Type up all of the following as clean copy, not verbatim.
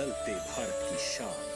बदलते भारत की शान।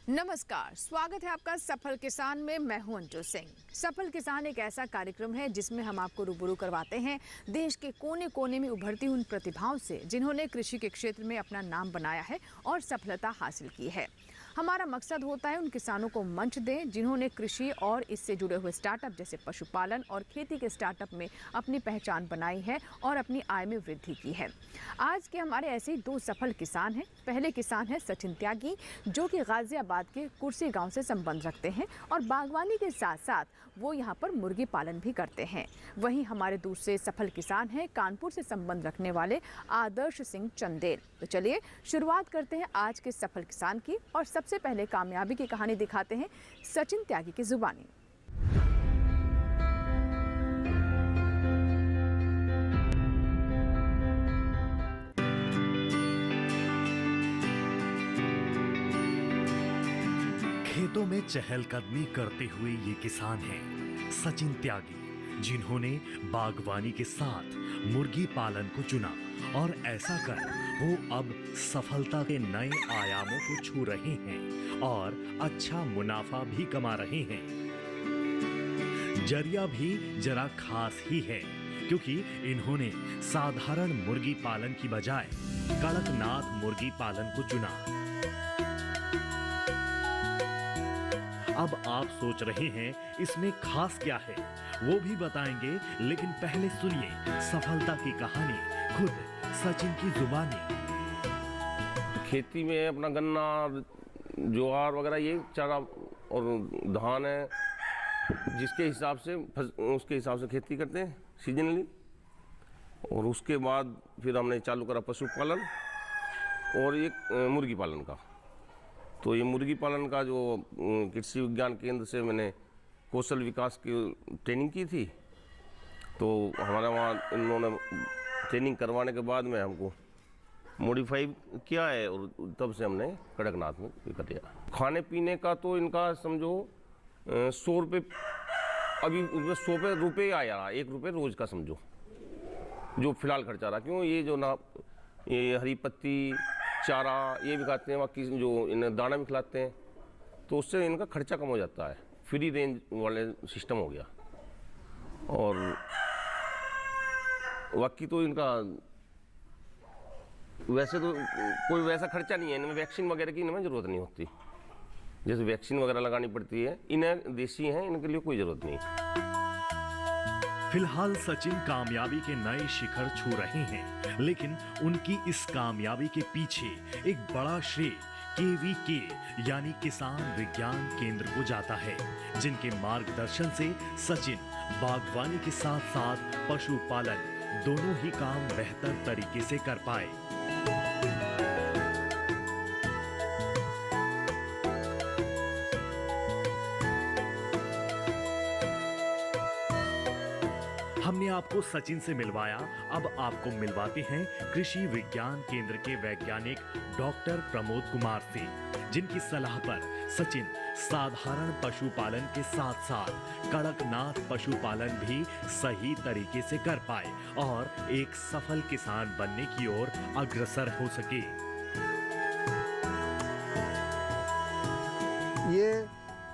नमस्कार, स्वागत है आपका सफल किसान में। मैं हूं अंजू सिंह। सफल किसान एक ऐसा कार्यक्रम है जिसमें हम आपको रूबरू करवाते हैं देश के कोने कोने में उभरती उन प्रतिभाओं से जिन्होंने कृषि के क्षेत्र में अपना नाम बनाया है और सफलता हासिल की है। हमारा मकसद होता है उन किसानों को मंच दें जिन्होंने कृषि और इससे जुड़े हुए स्टार्टअप जैसे पशुपालन और खेती के स्टार्टअप में अपनी पहचान बनाई है और अपनी आय में वृद्धि की है। आज के हमारे ऐसे ही दो सफल किसान हैं। पहले किसान हैं सचिन त्यागी, जो कि गाजियाबाद के कुर्सी गांव से संबंध रखते हैं और बागवानी के साथ साथ वो यहाँ पर मुर्गी पालन भी करते हैं। वहीं हमारे दूसरे सफल किसान हैं कानपुर से संबंध रखने वाले आदर्श सिंह चंदेल। तो चलिए शुरुआत करते हैं आज के सफल किसान की और सबसे पहले कामयाबी की कहानी दिखाते हैं सचिन त्यागी की जुबानी। खेतों में चहलकदमी करते हुए ये किसान हैं सचिन त्यागी, जिन्होंने बागवानी के साथ मुर्गी पालन को चुना और ऐसा कर वो अब सफलता के नए आयामों को छू रहे हैं और अच्छा मुनाफा भी कमा रहे हैं। जरिया भी जरा खास ही है क्योंकि इन्होंने साधारण मुर्गी पालन की बजाय कड़कनाथ मुर्गी पालन को चुना। अब आप सोच रहे हैं इसमें खास क्या है, वो भी बताएंगे, लेकिन पहले सुनिए सफलता की कहानी खुद सचिन की जुबानी। खेती में अपना गन्ना, ज्वार वगैरह ये चारा और धान है, जिसके हिसाब से उसके हिसाब से खेती करते हैं सीजनली। और उसके बाद फिर हमने चालू करा पशुपालन और एक मुर्गी पालन का। तो ये मुर्गी पालन का जो कृषि विज्ञान केंद्र से मैंने कौशल विकास की ट्रेनिंग की थी, तो हमारा वहाँ इन्होंने ट्रेनिंग करवाने के बाद में हमको मॉडिफाई किया है और तब से हमने कड़कनाथ में कर दिया। खाने पीने का तो इनका समझो 100 रुपये, अभी उसमें 100 रुपये आया, 1 रुपये रोज़ का समझो जो फिलहाल खर्चा रहा। क्यों, ये जो ना ये हरी पत्ती चारा ये भी खाते हैं, बाकी जो इन्हें दाना भी खिलाते हैं, तो उससे इनका खर्चा कम हो जाता है। फ्री रेंज वाले सिस्टम हो गया। और बाकी तो इनका वैसे तो कोई वैसा खर्चा नहीं है। इनमें वैक्सीन वगैरह की इनमें ज़रूरत नहीं होती। जैसे वैक्सीन वगैरह लगानी पड़ती है, इन्हें देसी हैं, इनके लिए कोई ज़रूरत नहीं। फिलहाल सचिन कामयाबी के नए शिखर छू रहे हैं, लेकिन उनकी इस कामयाबी के पीछे एक बड़ा श्रेय KVK यानी किसान विज्ञान केंद्र को जाता है, जिनके मार्गदर्शन से सचिन बागवानी के साथ साथ पशुपालन दोनों ही काम बेहतर तरीके से कर पाए। हमने आपको सचिन से मिलवाया, अब आपको मिलवाते हैं कृषि विज्ञान केंद्र के वैज्ञानिक डॉक्टर प्रमोद कुमार से, जिनकी सलाह पर सचिन साधारण पशुपालन के साथ साथ कड़कनाथ पशुपालन भी सही तरीके से कर पाए और एक सफल किसान बनने की ओर अग्रसर हो सके। ये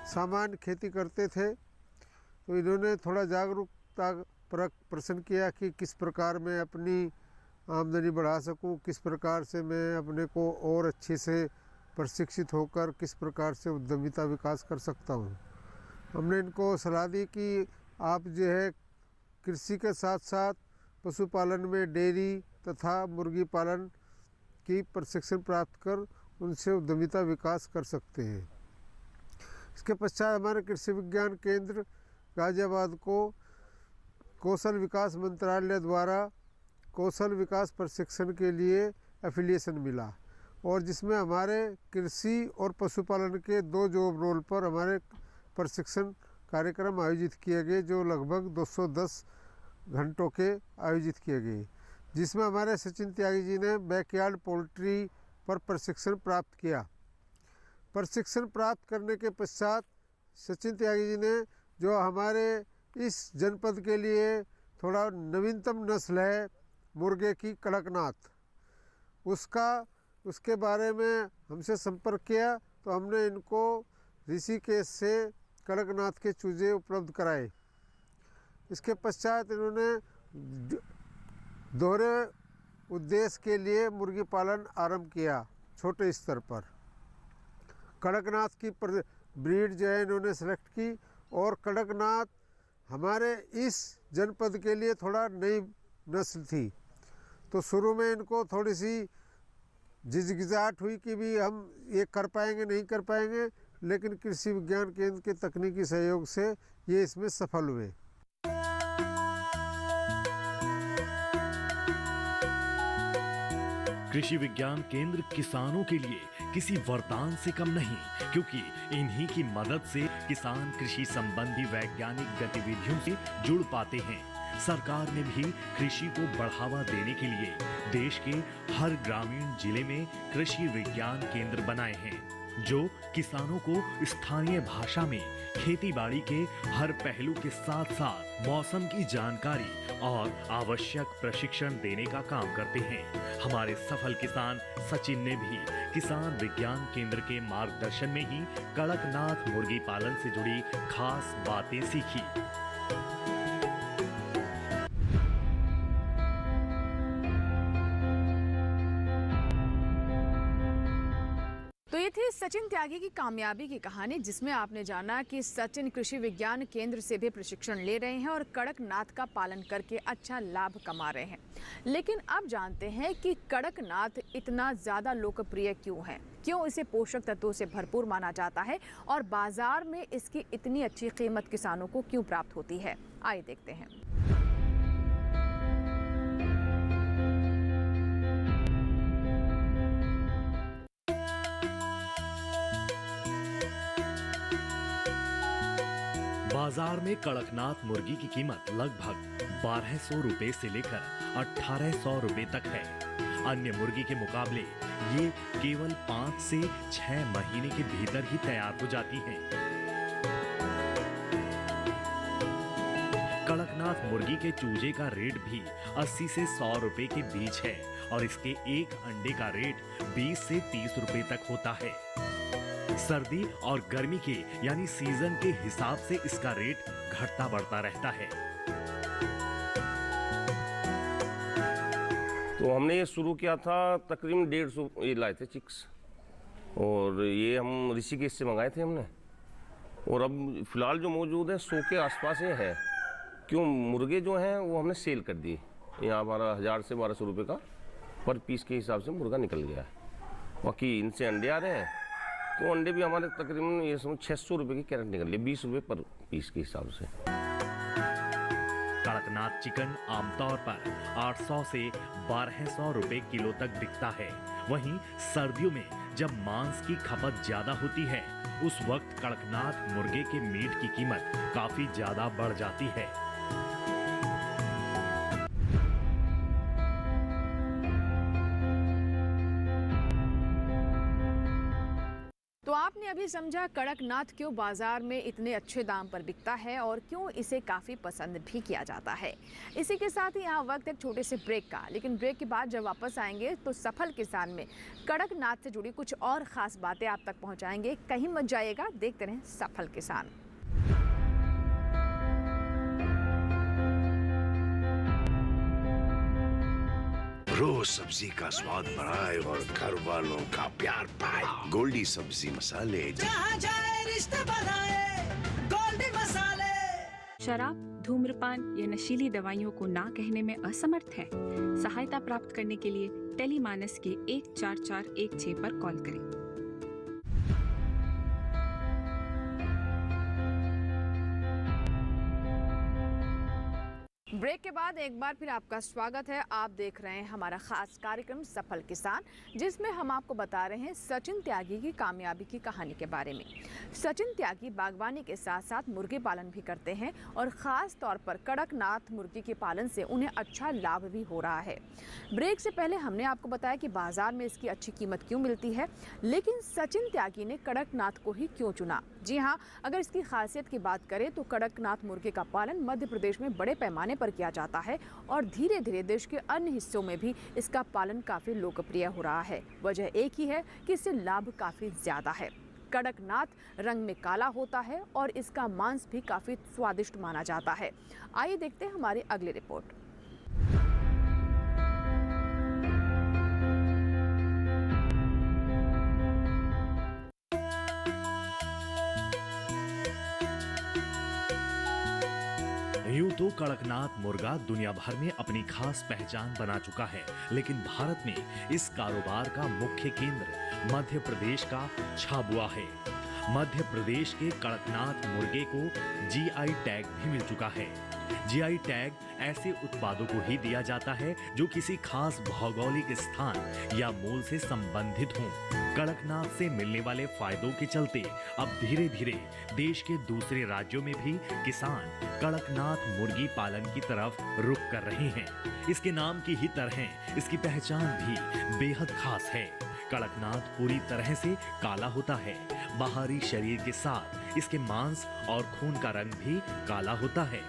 सामान्य खेती करते थे, तो इन्होंने थोड़ा जागरूकता प्रश्न किया कि किस प्रकार मैं अपनी आमदनी बढ़ा सकूं, किस प्रकार से मैं अपने को और अच्छे से प्रशिक्षित होकर किस प्रकार से उद्यमिता विकास कर सकता हूं। हमने इनको सलाह दी कि आप जो है कृषि के साथ साथ पशुपालन में डेयरी तथा मुर्गी पालन की प्रशिक्षण प्राप्त कर उनसे उद्यमिता विकास कर सकते हैं। इसके पश्चात हमारे कृषि विज्ञान केंद्र गाजियाबाद को कौशल विकास मंत्रालय द्वारा कौशल विकास प्रशिक्षण के लिए एफिलिएशन मिला, और जिसमें हमारे कृषि और पशुपालन के 2 जॉब रोल पर हमारे प्रशिक्षण कार्यक्रम आयोजित किए गए, जो लगभग 210 घंटों के आयोजित किए गए, जिसमें हमारे सचिन त्यागी जी ने बैकयार्ड पोल्ट्री पर प्रशिक्षण प्राप्त किया। प्रशिक्षण प्राप्त करने के पश्चात सचिन त्यागी जी ने जो हमारे इस जनपद के लिए थोड़ा नवीनतम नस्ल है मुर्गे की कड़कनाथ, उसके बारे में हमसे संपर्क किया, तो हमने इनको ऋषिकेश से कड़कनाथ के चूजे उपलब्ध कराए। इसके पश्चात इन्होंने दोहरे उद्देश्य के लिए मुर्गी पालन आरंभ किया छोटे स्तर पर। कड़कनाथ की ब्रीड जो है इन्होंने सेलेक्ट की, और कड़कनाथ हमारे इस जनपद के लिए थोड़ा नई नस्ल थी, तो शुरू में इनको थोड़ी सी झिझकिचाहट हुई कि भी हम ये कर पाएंगे नहीं कर पाएंगे, लेकिन कृषि विज्ञान केंद्र के तकनीकी सहयोग से ये इसमें सफल हुए। कृषि विज्ञान केंद्र किसानों के लिए किसी वरदान से कम नहीं, क्योंकि इन्हीं की मदद से किसान कृषि संबंधी वैज्ञानिक गतिविधियों से जुड़ पाते हैं। सरकार ने भी कृषि को बढ़ावा देने के लिए देश के हर ग्रामीण जिले में कृषि विज्ञान केंद्र बनाए हैं, जो किसानों को स्थानीय भाषा में खेती-बाड़ी के हर पहलू के साथ साथ मौसम की जानकारी और आवश्यक प्रशिक्षण देने का काम करते हैं। हमारे सफल किसान सचिन ने भी किसान विज्ञान केंद्र के मार्गदर्शन में ही कड़कनाथ मुर्गी पालन से जुड़ी खास बातें सीखी। तो ये थी सचिन त्यागी की कामयाबी की कहानी, जिसमें आपने जाना कि सचिन कृषि विज्ञान केंद्र से भी प्रशिक्षण ले रहे हैं और कड़कनाथ का पालन करके अच्छा लाभ कमा रहे हैं। लेकिन अब जानते हैं कि कड़कनाथ इतना ज़्यादा लोकप्रिय क्यों है, क्यों इसे पोषक तत्वों से भरपूर माना जाता है, और बाजार में इसकी इतनी अच्छी कीमत किसानों को क्यों प्राप्त होती है। आइए देखते हैं। बाजार में कड़कनाथ मुर्गी की कीमत लगभग 1200 रुपए से लेकर 1800 रुपए तक है। अन्य मुर्गी के मुकाबले ये केवल 5 से 6 महीने के भीतर ही तैयार हो जाती हैं। कड़कनाथ मुर्गी के चूजे का रेट भी 80 से 100 रुपए के बीच है, और इसके एक अंडे का रेट 20 से 30 रुपए तक होता है। सर्दी और गर्मी के यानी सीजन के हिसाब से इसका रेट घटता बढ़ता रहता है। तो हमने ये शुरू किया था तकरीबन 150 ये लाए थे चिक्स, और ये हम ऋषिकेश से मंगाए थे हमने, और अब फिलहाल जो मौजूद है 100 के आसपास ये है। क्यों मुर्गे जो हैं वो हमने सेल कर दिए, यहाँ हमारा 1000 से 1200 रुपये का पर पीस के हिसाब से मुर्गा निकल गया है। बाकी इनसे अंडे आ रहे हैं, तो अंडे भी हमारे तकरीबन ये समझ 600 रुपये की कैरेट निकल रही है, 20 रुपये पर पीस के हिसाब से। कड़कनाथ चिकन आमतौर पर 800 से 1200 रुपए किलो तक बिकता है। वहीं सर्दियों में जब मांस की खपत ज्यादा होती है, उस वक्त कड़कनाथ मुर्गे के मीट की कीमत काफी ज्यादा बढ़ जाती है। तो आपने अभी समझा कड़कनाथ क्यों बाजार में इतने अच्छे दाम पर बिकता है और क्यों इसे काफ़ी पसंद भी किया जाता है। इसी के साथ ही यहाँ वक्त एक छोटे से ब्रेक का, लेकिन ब्रेक के बाद जब वापस आएंगे तो सफल किसान में कड़कनाथ से जुड़ी कुछ और ख़ास बातें आप तक पहुँचाएंगे। कहीं मत जाइएगा, देखते रहें सफल किसान। रोज सब्जी का स्वाद बढ़ाए और घर वालों का प्यार पाए। गोल्डी सब्जी मसाले, जहाँ जाए रिश्ते बनाए गोल्डी मसाले। शराब, धूम्रपान या नशीली दवाइयों को ना कहने में असमर्थ है? सहायता प्राप्त करने के लिए टेलीमानस के 14416 पर कॉल करें। ब्रेक के बाद एक बार फिर आपका स्वागत है। आप देख रहे हैं हमारा खास कार्यक्रम सफल किसान, जिसमें हम आपको बता रहे हैं सचिन त्यागी की कामयाबी की कहानी के बारे में। सचिन त्यागी बागवानी के साथ साथ मुर्गी पालन भी करते हैं और ख़ास तौर पर कड़कनाथ मुर्गी के पालन से उन्हें अच्छा लाभ भी हो रहा है। ब्रेक से पहले हमने आपको बताया कि बाजार में इसकी अच्छी कीमत क्यों मिलती है, लेकिन सचिन त्यागी ने कड़कनाथ को ही क्यों चुना। जी हाँ, अगर इसकी खासियत की बात करें तो कड़कनाथ मुर्गे का पालन मध्य प्रदेश में बड़े पैमाने पर किया जाता है और धीरे धीरे देश के अन्य हिस्सों में भी इसका पालन काफ़ी लोकप्रिय हो रहा है। वजह एक ही है कि इससे लाभ काफ़ी ज़्यादा है। कड़कनाथ रंग में काला होता है और इसका मांस भी काफ़ी स्वादिष्ट माना जाता है। आइए देखते हैं हमारी अगली रिपोर्ट। यूं तो कड़कनाथ मुर्गा दुनिया भर में अपनी खास पहचान बना चुका है, लेकिन भारत में इस कारोबार का मुख्य केंद्र मध्य प्रदेश का झाबुआ है। मध्य प्रदेश के कड़कनाथ मुर्गे को जीआई टैग भी मिल चुका है। जीआई टैग ऐसे उत्पादों को ही दिया जाता है जो किसी खास भौगोलिक स्थान या मूल से संबंधित हों। कड़कनाथ से मिलने वाले फायदों के चलते अब धीरे धीरे देश के दूसरे राज्यों में भी किसान कड़कनाथ मुर्गी पालन की तरफ रुख कर रहे हैं। इसके नाम की ही तरह इसकी पहचान भी बेहद खास है। कड़कनाथ पूरी तरह से काला होता है। बाहरी शरीर के साथ इसके मांस और खून का रंग भी काला होता है।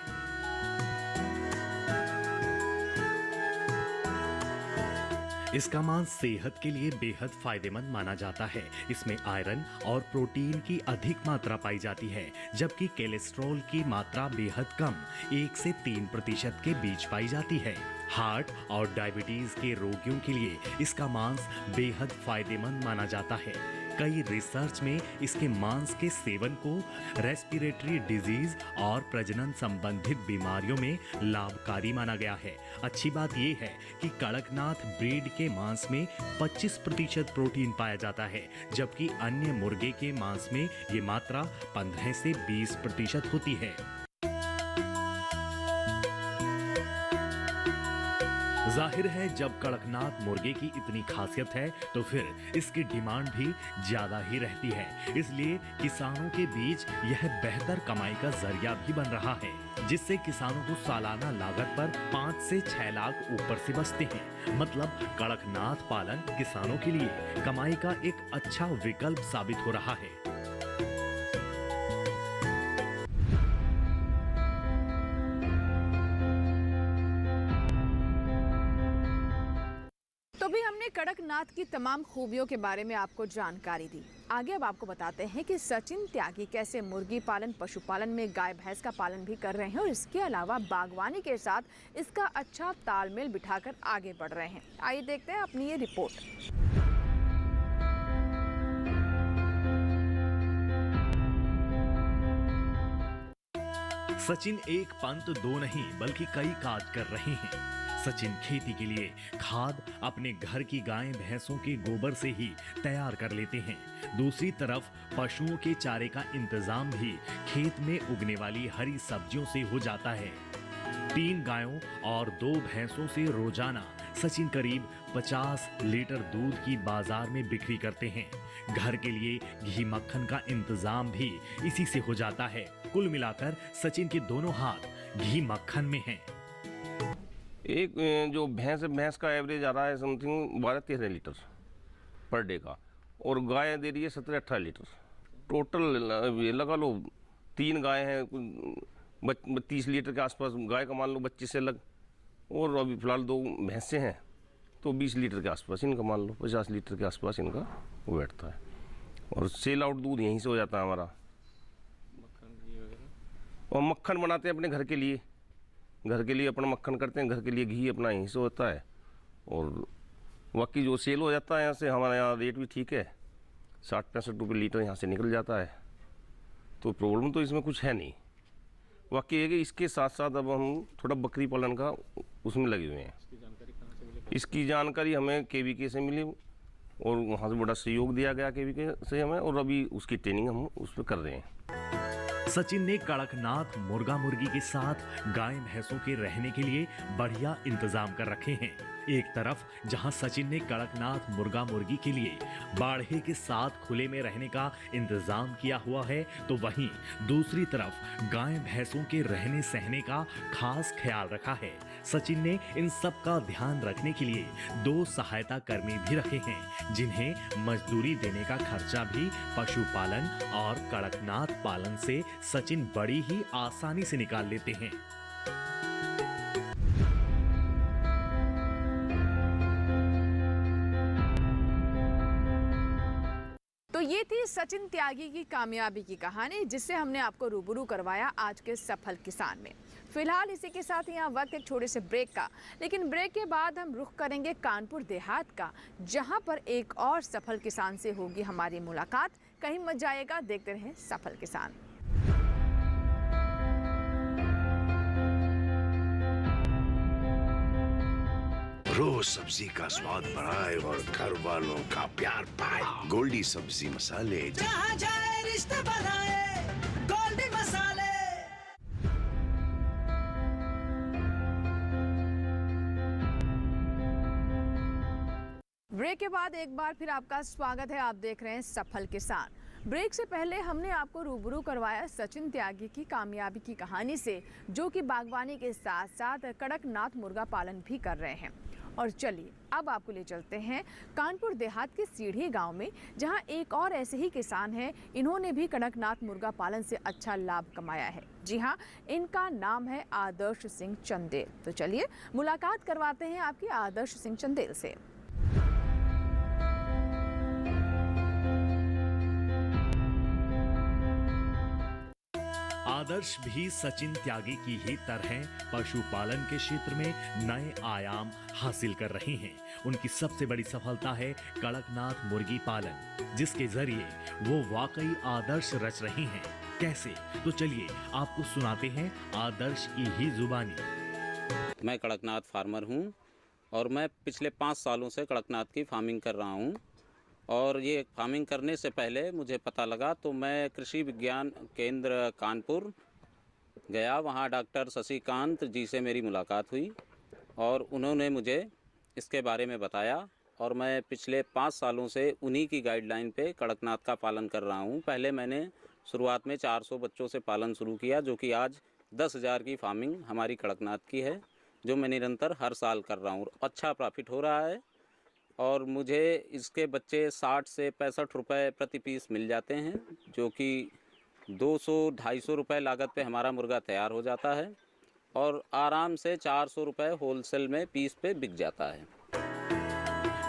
इसका मांस सेहत के लिए बेहद फायदेमंद माना जाता है। इसमें आयरन और प्रोटीन की अधिक मात्रा पाई जाती है, जबकि कोलेस्ट्रॉल की मात्रा बेहद कम 1 से 3% के बीच पाई जाती है। हार्ट और डायबिटीज के रोगियों के लिए इसका मांस बेहद फायदेमंद माना जाता है। कई रिसर्च में इसके मांस के सेवन को रेस्पिरेटरी डिजीज और प्रजनन संबंधित बीमारियों में लाभकारी माना गया है। अच्छी बात यह है कि कड़कनाथ ब्रीड के मांस में 25% प्रोटीन पाया जाता है, जबकि अन्य मुर्गे के मांस में ये मात्रा 15 से 20% होती है। जाहिर है, जब कड़कनाथ मुर्गे की इतनी खासियत है तो फिर इसकी डिमांड भी ज्यादा ही रहती है। इसलिए किसानों के बीच यह बेहतर कमाई का जरिया भी बन रहा है, जिससे किसानों को सालाना लागत पर 5 से 6 लाख ऊपर से बचते हैं। मतलब कड़कनाथ पालन किसानों के लिए कमाई का एक अच्छा विकल्प साबित हो रहा है। तो भी हमने कड़कनाथ की तमाम खूबियों के बारे में आपको जानकारी दी। आगे अब आपको बताते हैं कि सचिन त्यागी कैसे मुर्गी पालन, पशुपालन में गाय भैंस का पालन भी कर रहे हैं और इसके अलावा बागवानी के साथ इसका अच्छा तालमेल बिठाकर आगे बढ़ रहे हैं। आइए देखते हैं अपनी ये रिपोर्ट। सचिन एक पंत दो नहीं बल्कि कई काज कर रहे हैं। सचिन खेती के लिए खाद अपने घर की गाय भैंसों के गोबर से ही तैयार कर लेते हैं। दूसरी तरफ पशुओं के चारे का इंतजाम भी खेत में उगने वाली हरी सब्जियों से हो जाता है। 3 गायों और 2 भैंसों से रोजाना सचिन करीब 50 लीटर दूध की बाजार में बिक्री करते हैं। घर के लिए घी मक्खन का इंतजाम भी इसी से हो जाता है। कुल मिलाकर सचिन के दोनों हाथ घी मक्खन में हैं। एक जो भैंस का एवरेज आ रहा है समथिंग 12-13 लीटर पर डे का, और गाय दे रही है 17-18 लीटर। टोटल ये लगा लो 3 गाय हैं, 30 लीटर के आसपास गाय का मान लो 25 से अलग, और अभी फिलहाल 2 भैंसें हैं तो 20 लीटर के आसपास इनका मान लो 50 लीटर के आसपास इनका वो बैठता है। और सेल आउट दूध यहीं से हो जाता है हमारा। और मक्खन बनाते हैं अपने घर के लिए, अपना मक्खन करते हैं, घर के लिए घी अपना यहीं से होता है। और बाकी जो सेल हो जाता है यहाँ से, हमारे यहाँ रेट भी ठीक है, 60-65 रुपये लीटर यहाँ से निकल जाता है। तो प्रॉब्लम तो इसमें कुछ है नहीं। बाकी है कि इसके साथ साथ अब हम थोड़ा बकरी पालन का उसमें लगे हुए हैं। इसकी जानकारी हमें केवीके से मिली और वहाँ से बड़ा सहयोग दिया गया केवीके से हमें, और अभी उसकी ट्रेनिंग हम उस पर कर रहे हैं। सचिन ने कड़कनाथ मुर्गा मुर्गी के साथ गाय भैंसों के रहने के लिए बढ़िया इंतजाम कर रखे हैं। एक तरफ जहां सचिन ने कड़कनाथ मुर्गा मुर्गी के लिए बाड़े के साथ खुले में रहने का इंतजाम किया हुआ है, तो वहीं दूसरी तरफ गाय भैंसों के रहने सहने का खास ख्याल रखा है। सचिन ने इन सब का ध्यान रखने के लिए 2 सहायता कर्मी भी रखे हैं, जिन्हें मजदूरी देने का खर्चा भी पशुपालन और कड़कनाथ पालन से सचिन बड़ी ही आसानी से निकाल लेते हैं। तो ये थी सचिन त्यागी की कामयाबी की कहानी, जिससे हमने आपको रूबरू करवाया आज के सफल किसान में। फिलहाल इसी के साथ यहाँ वक्त एक छोटे से ब्रेक का, लेकिन ब्रेक के बाद हम रुख करेंगे कानपुर देहात का, जहाँ पर एक और सफल किसान से होगी हमारी मुलाकात। कहीं मत जाइएगा, देखते रहें सफल किसान। रोज सब्जी का स्वाद बढ़ाए और घर वालों का प्यार पाए। गोल्डी सब्जी मसाले। जहाँ जाए रिश्ते बनाए गोल्डी मसाले। ब्रेक के बाद एक बार फिर आपका स्वागत है। आप देख रहे हैं सफल किसान। ब्रेक से पहले हमने आपको रूबरू करवाया सचिन त्यागी की कामयाबी की कहानी से, जो कि बागवानी के साथ साथ कड़कनाथ मुर्गा पालन भी कर रहे हैं। और चलिए अब आपको ले चलते हैं कानपुर देहात के सीढ़ी गांव में, जहां एक और ऐसे ही किसान हैं। इन्होंने भी कड़कनाथ मुर्गा पालन से अच्छा लाभ कमाया है। जी हां, इनका नाम है आदर्श सिंह चंदेल। तो चलिए मुलाकात करवाते हैं आपकी आदर्श सिंह चंदेल से। आदर्श भी सचिन त्यागी की ही तरह पशुपालन के क्षेत्र में नए आयाम हासिल कर रहे हैं। उनकी सबसे बड़ी सफलता है कड़कनाथ मुर्गी पालन, जिसके जरिए वो वाकई आदर्श रच रहे हैं। कैसे? तो चलिए आपको सुनाते हैं आदर्श की ही जुबानी। मैं कड़कनाथ फार्मर हूं और मैं पिछले 5 सालों से कड़कनाथ की फार्मिंग कर रहा हूं। और ये फार्मिंग करने से पहले मुझे पता लगा तो मैं कृषि विज्ञान केंद्र कानपुर गया। वहाँ डॉक्टर शशिकांत जी से मेरी मुलाकात हुई और उन्होंने मुझे इसके बारे में बताया और मैं पिछले 5 सालों से उन्हीं की गाइडलाइन पे कड़कनाथ का पालन कर रहा हूँ। पहले मैंने शुरुआत में 400 बच्चों से पालन शुरू किया, जो कि आज 10,000 की फार्मिंग हमारी कड़कनाथ की है, जो मैं निरंतर हर साल कर रहा हूँ। अच्छा प्रॉफिट हो रहा है और मुझे इसके बच्चे 60 से 65 रुपये प्रति पीस मिल जाते हैं, जो कि 200-250 रुपये लागत पे हमारा मुर्गा तैयार हो जाता है और आराम से 400 रुपये होलसेल में पीस पे बिक जाता है।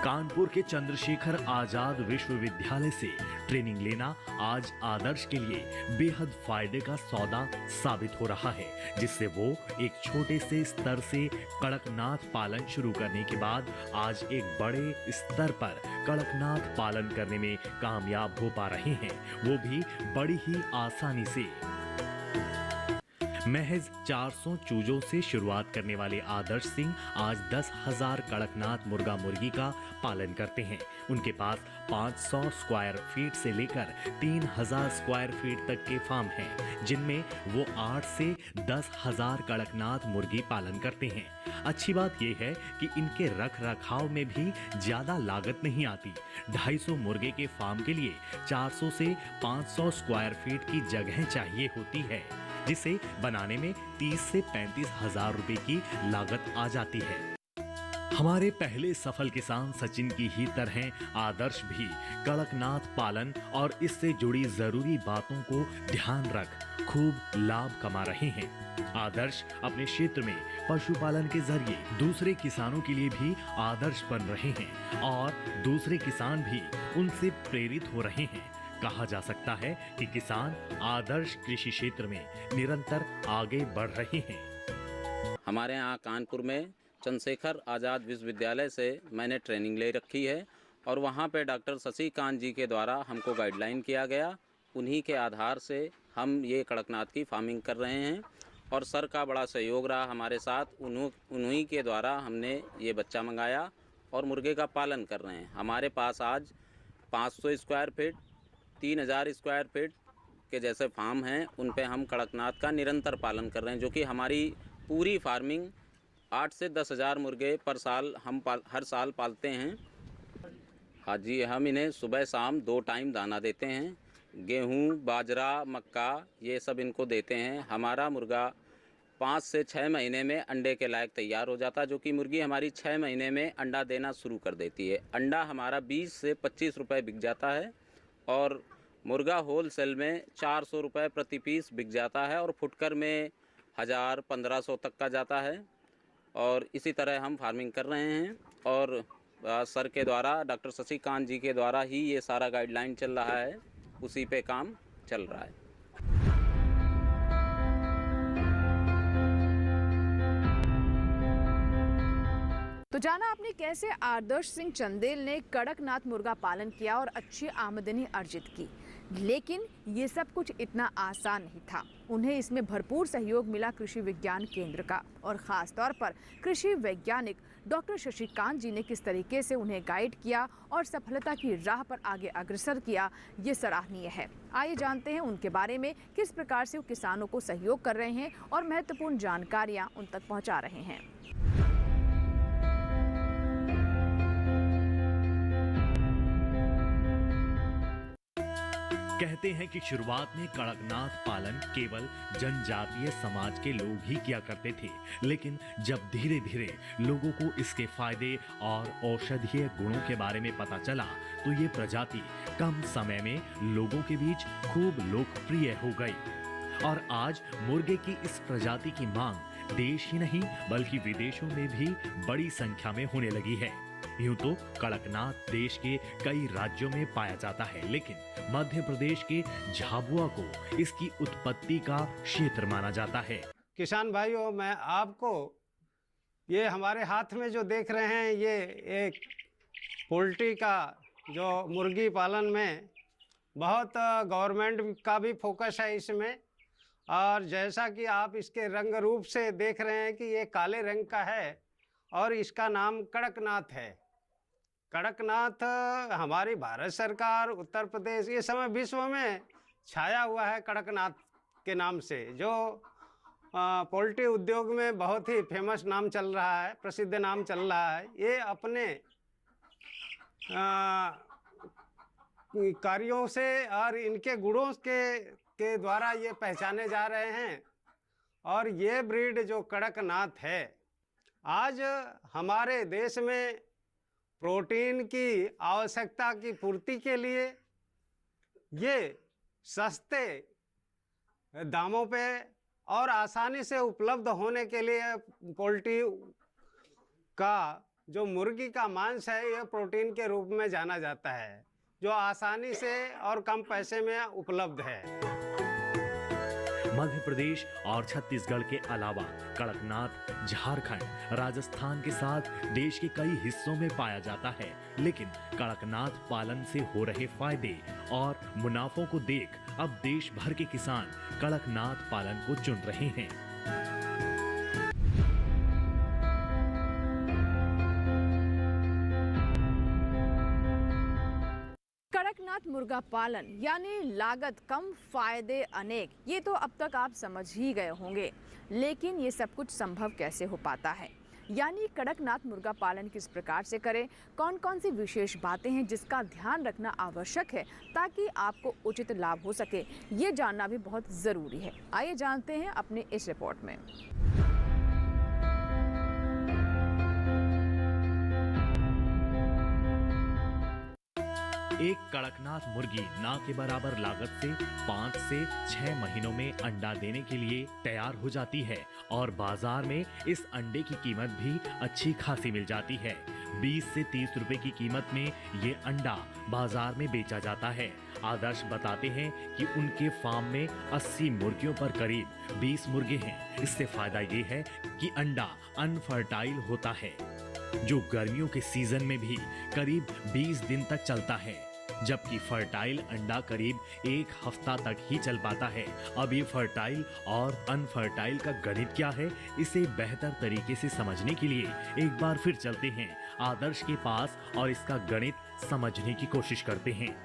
कानपुर के चंद्रशेखर आजाद विश्वविद्यालय से ट्रेनिंग लेना आज आदर्श के लिए बेहद फायदे का सौदा साबित हो रहा है, जिससे वो एक छोटे से स्तर से कड़कनाथ पालन शुरू करने के बाद आज एक बड़े स्तर पर कड़कनाथ पालन करने में कामयाब हो पा रहे हैं, वो भी बड़ी ही आसानी से। महज 400 चूजों से शुरुआत करने वाले आदर्श सिंह आज 10,000 कड़कनाथ मुर्गा मुर्गी का पालन करते हैं। उनके पास 500 स्क्वायर फीट से लेकर 3,000 स्क्वायर फीट तक के फार्म हैं, जिनमें वो 8 से 10,000 कड़कनाथ मुर्गी पालन करते हैं। अच्छी बात यह है कि इनके रख रखाव में भी ज्यादा लागत नहीं आती। 250 मुर्गे के फार्म के लिए 400 से 500 स्क्वायर फीट की जगह चाहिए होती है, जिसे बनाने में 30 से 35 हजार रुपए की लागत आ जाती है। हमारे पहले सफल किसान सचिन की ही तरह आदर्श भी कड़कनाथ पालन और इससे जुड़ी जरूरी बातों को ध्यान रख खूब लाभ कमा रहे हैं। आदर्श अपने क्षेत्र में पशुपालन के जरिए दूसरे किसानों के लिए भी आदर्श बन रहे हैं और दूसरे किसान भी उनसे प्रेरित हो रहे हैं। कहा जा सकता है कि किसान आदर्श कृषि क्षेत्र में निरंतर आगे बढ़ रहे हैं। हमारे यहाँ कानपुर में चंद्रशेखर आज़ाद विश्वविद्यालय से मैंने ट्रेनिंग ले रखी है और वहाँ पे डॉक्टर शशिकांत जी के द्वारा हमको गाइडलाइन किया गया। उन्हीं के आधार से हम ये कड़कनाथ की फार्मिंग कर रहे हैं और सर का बड़ा सहयोग रहा हमारे साथ। उन्हीं के द्वारा हमने ये बच्चा मंगाया और मुर्गे का पालन कर रहे हैं। हमारे पास आज 500 स्क्वायर फीट, 3,000 स्क्वायर फीट के जैसे फार्म हैं उन पे हम कड़कनाथ का निरंतर पालन कर रहे हैं, जो कि हमारी पूरी फार्मिंग 8 से 10 हज़ार मुर्गे पर साल हम हर साल पालते हैं। हाँ जी, हम इन्हें सुबह शाम 2 टाइम दाना देते हैं। गेहूँ, बाजरा, मक्का ये सब इनको देते हैं। हमारा मुर्गा 5 से 6 महीने में अंडे के लायक तैयार हो जाता है, जो कि मुर्गी हमारी 6 महीने में अंडा देना शुरू कर देती है। अंडा हमारा 20 से 25 रुपए बिक जाता है और मुर्गा होल सेल में 400 रुपये प्रति पीस बिक जाता है और फुटकर में 1000-1500 तक का जाता है। और इसी तरह हम फार्मिंग कर रहे हैं और सर के द्वारा, डॉक्टर शशिकांत जी के द्वारा ही ये सारा गाइडलाइन चल रहा है, उसी पे काम चल रहा है। तो जाना आपने कैसे आदर्श सिंह चंदेल ने कड़कनाथ मुर्गा पालन किया और अच्छी आमदनी अर्जित की, लेकिन ये सब कुछ इतना आसान नहीं था। उन्हें इसमें भरपूर सहयोग मिला कृषि विज्ञान केंद्र का, और ख़ास तौर पर कृषि वैज्ञानिक डॉक्टर शशिकांत जी ने किस तरीके से उन्हें गाइड किया और सफलता की राह पर आगे अग्रसर किया, ये सराहनीय है। आइए जानते हैं उनके बारे में, किस प्रकार से वो किसानों को सहयोग कर रहे हैं और महत्वपूर्ण जानकारियाँ उन तक पहुँचा रहे हैं। कहते हैं कि शुरुआत में कड़कनाथ पालन केवल जनजातीय समाज के लोग ही किया करते थे, लेकिन जब धीरे धीरे लोगों को इसके फायदे और औषधीय गुणों के बारे में पता चला, तो ये प्रजाति कम समय में लोगों के बीच खूब लोकप्रिय हो गई। और आज मुर्गे की इस प्रजाति की मांग देश ही नहीं बल्कि विदेशों में भी बड़ी संख्या में होने लगी है। यूं तो कड़कनाथ देश के कई राज्यों में पाया जाता है, लेकिन मध्य प्रदेश के झाबुआ को इसकी उत्पत्ति का क्षेत्र माना जाता है। किसान भाइयों, मैं आपको ये हमारे हाथ में जो देख रहे हैं, ये एक पोल्ट्री का जो मुर्गी पालन में बहुत गवर्नमेंट का भी फोकस है इसमें। और जैसा कि आप इसके रंग रूप से देख रहे हैं कि ये काले रंग का है और इसका नाम कड़कनाथ है। कड़कनाथ हमारी भारत सरकार, उत्तर प्रदेश, ये समय विश्व में छाया हुआ है कड़कनाथ के नाम से, जो पोल्ट्री उद्योग में बहुत ही फेमस नाम चल रहा है, प्रसिद्ध नाम चल रहा है। ये अपने कार्यों से और इनके गुणों के द्वारा ये पहचाने जा रहे हैं। और ये ब्रीड जो कड़कनाथ है, आज हमारे देश में प्रोटीन की आवश्यकता की पूर्ति के लिए ये सस्ते दामों पे और आसानी से उपलब्ध होने के लिए पोल्ट्री का जो मुर्गी का मांस है, ये प्रोटीन के रूप में जाना जाता है, जो आसानी से और कम पैसे में उपलब्ध है। मध्य प्रदेश और छत्तीसगढ़ के अलावा कड़कनाथ झारखंड, राजस्थान के साथ देश के कई हिस्सों में पाया जाता है, लेकिन कड़कनाथ पालन से हो रहे फायदे और मुनाफों को देख अब देश भर के किसान कड़कनाथ पालन को चुन रहे हैं। कड़कनाथ मुर्गा पालन यानी लागत कम, फायदे अनेक, ये तो अब तक आप समझ ही गए होंगे। लेकिन ये सब कुछ संभव कैसे हो पाता है, यानी कड़कनाथ मुर्गा पालन किस प्रकार से करें, कौन कौन सी विशेष बातें हैं जिसका ध्यान रखना आवश्यक है ताकि आपको उचित लाभ हो सके, ये जानना भी बहुत ज़रूरी है। आइए जानते हैं अपने इस रिपोर्ट में। एक कड़कनाथ मुर्गी ना के बराबर लागत से 5 से 6 महीनों में अंडा देने के लिए तैयार हो जाती है और बाजार में इस अंडे की कीमत भी अच्छी खासी मिल जाती है। 20 से 30 रुपए की कीमत में ये अंडा बाजार में बेचा जाता है। आदर्श बताते हैं कि उनके फार्म में 80 मुर्गियों पर करीब 20 मुर्गे हैं। इससे फायदा ये है कि अंडा अनफर्टाइल होता है, जो गर्मियों के सीजन में भी करीब 20 दिन तक चलता है, जबकि फर्टाइल अंडा करीब 1 हफ्ता तक ही चल पाता है। अब ये फर्टाइल और अनफर्टाइल का गणित क्या है, इसे बेहतर तरीके से समझने के लिए एक बार फिर चलते हैं आदर्श के पास और इसका गणित समझने की कोशिश करते हैं।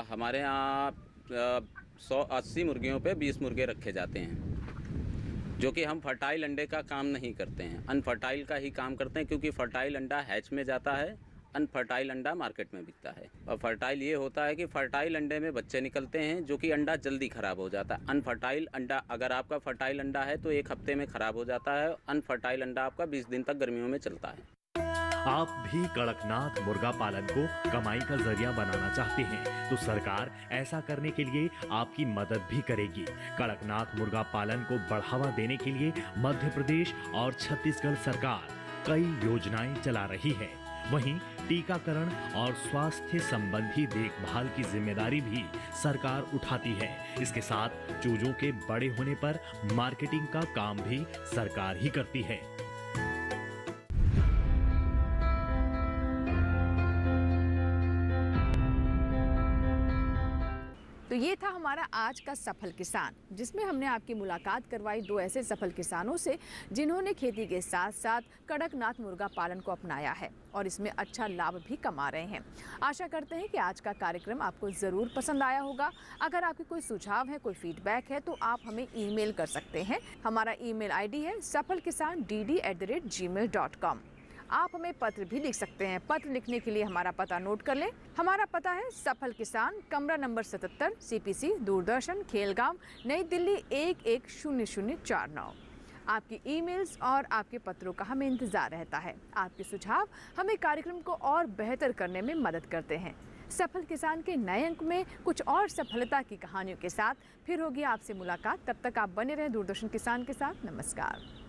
हमारे यहाँ 180 मुर्गियों पे 20 मुर्गे रखे जाते हैं, जो कि हम फर्टाइल अंडे का काम नहीं करते हैं, अनफर्टाइल का ही काम करते हैं, क्योंकि फर्टाइल अंडा हैच में जाता है, अनफर्टाइल अंडा मार्केट में बिकता है। और फर्टाइल ये होता है कि फर्टाइल अंडे में बच्चे निकलते हैं, जो कि अंडा जल्दी ख़राब हो जाता है। अनफर्टाइल अंडा, अगर आपका फर्टाइल अंडा है तो 1 हफ्ते में ख़राब हो जाता है, अनफर्टाइल अंडा आपका 20 दिन तक गर्मियों में चलता है। आप भी कड़कनाथ मुर्गा पालन को कमाई का जरिया बनाना चाहते हैं तो सरकार ऐसा करने के लिए आपकी मदद भी करेगी। कड़कनाथ मुर्गा पालन को बढ़ावा देने के लिए मध्य प्रदेश और छत्तीसगढ़ सरकार कई योजनाएं चला रही है। वहीं टीकाकरण और स्वास्थ्य संबंधी देखभाल की जिम्मेदारी भी सरकार उठाती है। इसके साथ चूजों के बड़े होने पर मार्केटिंग का काम भी सरकार ही करती है। तो ये था हमारा आज का सफल किसान, जिसमें हमने आपकी मुलाकात करवाई 2 ऐसे सफल किसानों से जिन्होंने खेती के साथ साथ कड़कनाथ मुर्गा पालन को अपनाया है और इसमें अच्छा लाभ भी कमा रहे हैं। आशा करते हैं कि आज का कार्यक्रम आपको ज़रूर पसंद आया होगा। अगर आपके कोई सुझाव है, कोई फीडबैक है तो आप हमें ईमेल कर सकते हैं। हमारा ईमेल आईडी है safalkisan@gmail.com। आप हमें पत्र भी लिख सकते हैं। पत्र लिखने के लिए हमारा पता नोट कर लें। हमारा पता है सफल किसान, कमरा नंबर 77, CPC, दूरदर्शन, खेलगांव, नई दिल्ली 110049। आपकी ईमेल्स और आपके पत्रों का हमें इंतज़ार रहता है। आपके सुझाव हमें कार्यक्रम को और बेहतर करने में मदद करते हैं। सफल किसान के नए अंक में कुछ और सफलता की कहानियों के साथ फिर होगी आपसे मुलाकात। तब तक आप बने रहें दूरदर्शन किसान के साथ। नमस्कार।